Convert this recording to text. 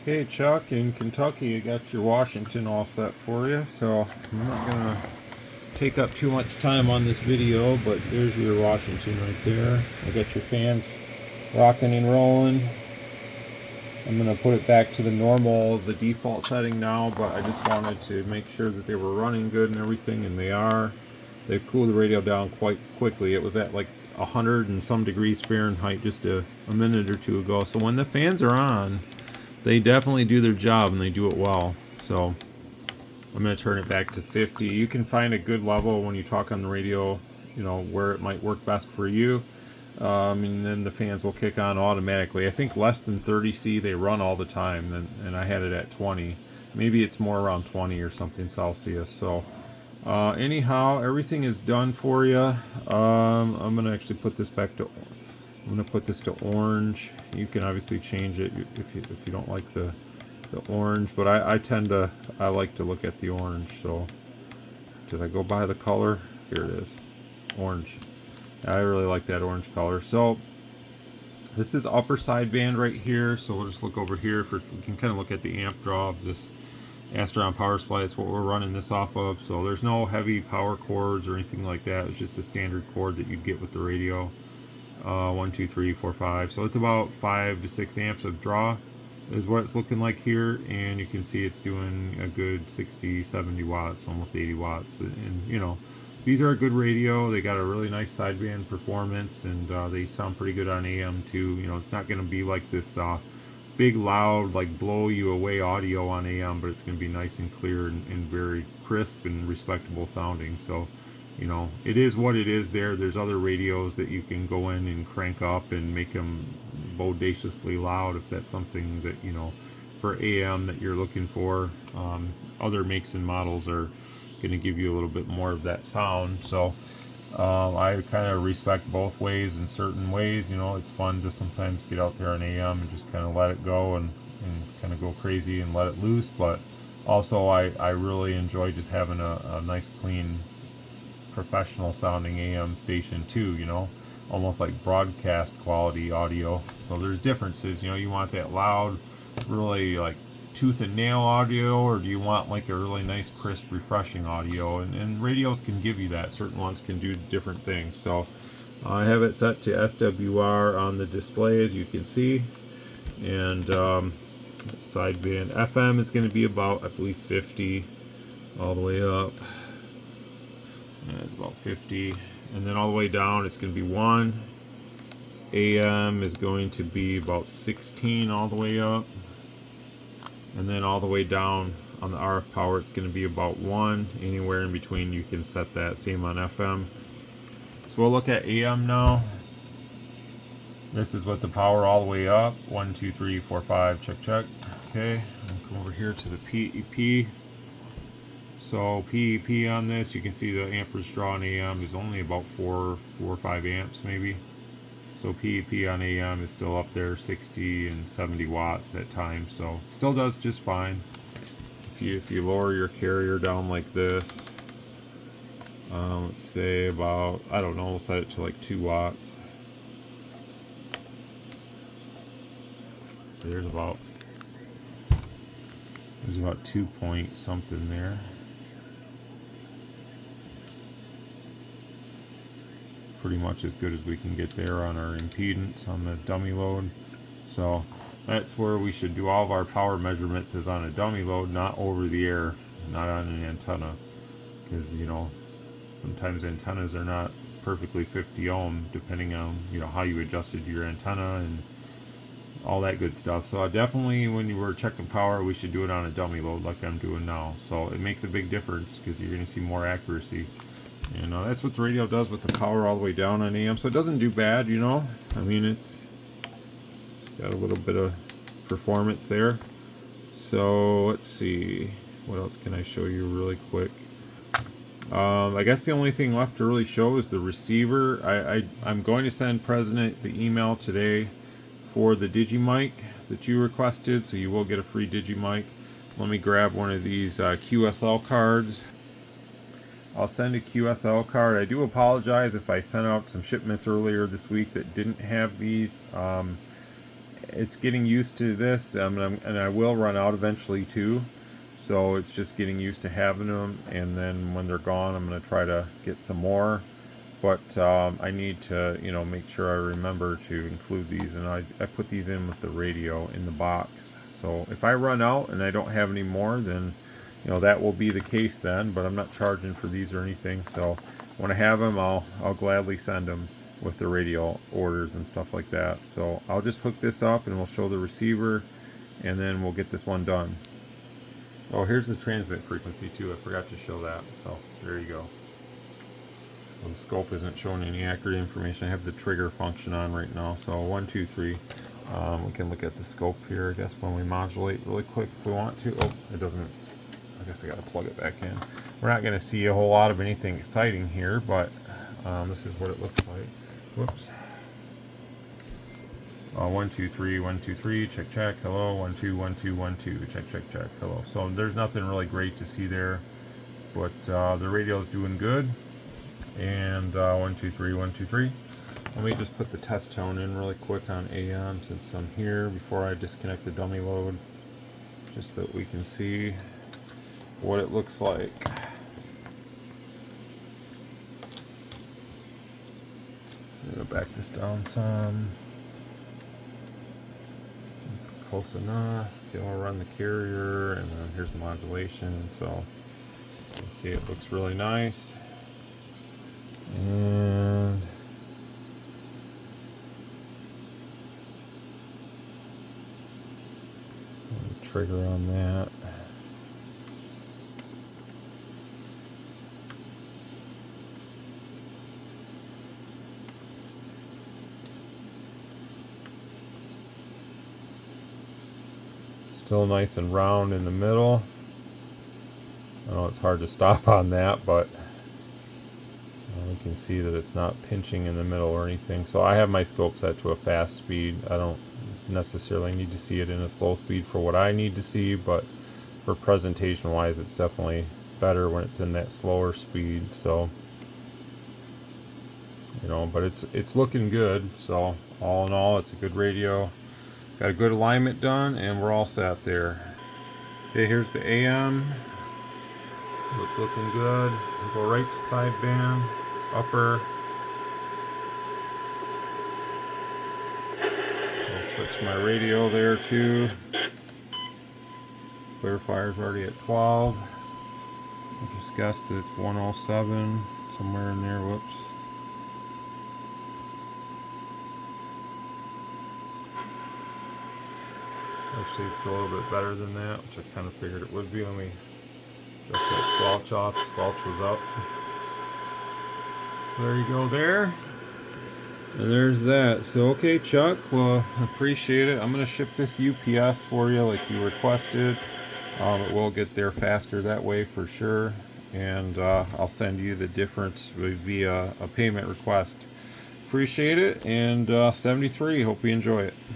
Okay, Chuck, in Kentucky, I got your Washington all set for you, so I'm not gonna take up too much time on this video, but there's your Washington right there. I got your fans rocking and rolling. I'm gonna put it back to the default setting now, but I just wanted to make sure that they were running good and everything, and they are. They've cooled the radio down quite quickly. It was at like 100 and some degrees Fahrenheit just a minute or two ago. So when the fans are on, they definitely do their job and they do it well. So I'm going to turn it back to 50. You can find a good level when you talk on the radio, you know, where it might work best for you. And then the fans will kick on automatically. I think less than 30C they run all the time, and I had it at 20. Maybe it's more around 20 or something Celsius. So anyhow, everything is done for you. I'm going to actually put this back to I'm going to put this to orange. You can obviously change it if you don't like the orange, but I like to look at the orange. So did I go by the color? Here it is, orange. I really like that orange color. So this is upper sideband right here. So we'll just look over here for, we can kind of look at the amp draw of this Astron power supply. That's what we're running this off of. So there's no heavy power cords or anything like that. It's just a standard cord that you'd get with the radio. 1, 2, 3, 4, 5. So it's about 5 to 6 amps of draw is what it's looking like here, and you can see it's doing a good 60, 70 watts, almost 80 watts. And you know, these are a good radio. They got a really nice sideband performance, and they sound pretty good on AM too. You know, it's not going to be like this big, loud, like blow you away audio on AM, but it's going to be nice and clear and very crisp and respectable sounding. So you know, it is what it is there. There's other radios that you can go in and crank up and make them bodaciously loud if that's something that, you know, for AM that you're looking for. Other makes and models are going to give you a little bit more of that sound. So I kind of respect both ways in certain ways. You know, it's fun to sometimes get out there on AM and just kind of let it go and kind of go crazy and let it loose. But also I really enjoy just having a nice clean professional sounding AM station too, you know, almost like broadcast quality audio. So there's differences, you know, you want that loud, really like tooth and nail audio, or do you want like a really nice crisp refreshing audio? And radios can give you that. Certain ones can do different things. So I have it set to SWR on the display, as you can see, and sideband FM is going to be about, I believe, 50 all the way up. It's about 50, and then all the way down it's going to be 1. AM is going to be about 16 all the way up, and then all the way down on the RF power it's going to be about 1. Anywhere in between you can set that. Same on FM. So we'll look at AM now. This is what the power all the way up, 1, 2, 3, 4, 5, check. Okay, I'll come over here to the PEP. So PEP on this, you can see the amperage draw on AM is only about 4 or 5 amps maybe. So PEP on AM is still up there, 60 and 70 watts at times. So still does just fine. If you lower your carrier down like this, let's say about, I don't know, we'll set it to like 2 watts. There's about 2 point something there. Pretty much as good as we can get there on our impedance on the dummy load. So that's where we should do all of our power measurements, is on a dummy load, not over the air, not on an antenna, because you know sometimes antennas are not perfectly 50 ohm depending on, you know, how you adjusted your antenna and all that good stuff. So definitely when you were checking power, we should do it on a dummy load like I'm doing now. So it makes a big difference because you're going to see more accuracy. And that's what the radio does with the power all the way down on AM. So it doesn't do bad, you know. I mean, it's got a little bit of performance there. So let's see, what else can I show you really quick? I guess the only thing left to really show is the receiver. I'm going to send President the email today for the Digimic that you requested, so you will get a free Digimic. Let me grab one of these QSL cards. I'll send a QSL card. I do apologize if I sent out some shipments earlier this week that didn't have these. it's getting used to this, and I will run out eventually too. So it's just getting used to having them, and then when they're gone, I'm going to try to get some more. But I need to, make sure I remember to include these, and I put these in with the radio in the box. So if I run out and I don't have any more, then that will be the case then. But I'm not charging for these or anything. So when I have them, I'll gladly send them with the radio orders and stuff like that. So I'll just hook this up and we'll show the receiver, and then we'll get this one done. Oh, here's the transmit frequency too. I forgot to show that. So there you go. Well, the scope isn't showing any accurate information. I have the trigger function on right now. So 1, 2, 3. We can look at the scope here, I guess, when we modulate really quick if we want to. Oh, it doesn't. I guess I got to plug it back in. We're not going to see a whole lot of anything exciting here, but this is what it looks like. Whoops. 1, 2, 3, 1, 2, 3, check, check, hello, 1, 2, 1, 2, 1, 2, check, check, check, hello. So there's nothing really great to see there, but the radio's doing good. And 1, 2, 3, 1, 2, 3. Let me just put the test tone in really quick on AM since I'm here before I disconnect the dummy load, just so that we can see what it looks like. I'm going to back this down some. Close enough. Okay, I'll run the carrier, and then here's the modulation. So you can see it looks really nice. And trigger on that. Still nice and round in the middle. I know it's hard to stop on that, but you can see that it's not pinching in the middle or anything. So I have my scope set to a fast speed. I don't necessarily need to see it in a slow speed for what I need to see, but for presentation wise, it's definitely better when it's in that slower speed. So but it's looking good. So all in all, it's a good radio. Got a good alignment done, and we're all set there. Okay, here's the AM. It's looking good. Go right to sideband, upper. I'll switch my radio there too. Clarifiers already at 12. I just guessed that it's 107, somewhere in there. Whoops. Actually, it's a little bit better than that, which I kind of figured it would be. Let me adjust that squelch off. The squelch was up. There you go there. And there's that. So, okay, Chuck, well, appreciate it. I'm going to ship this UPS for you like you requested. It will get there faster that way for sure. And I'll send you the difference via a payment request. Appreciate it. And 73, hope you enjoy it.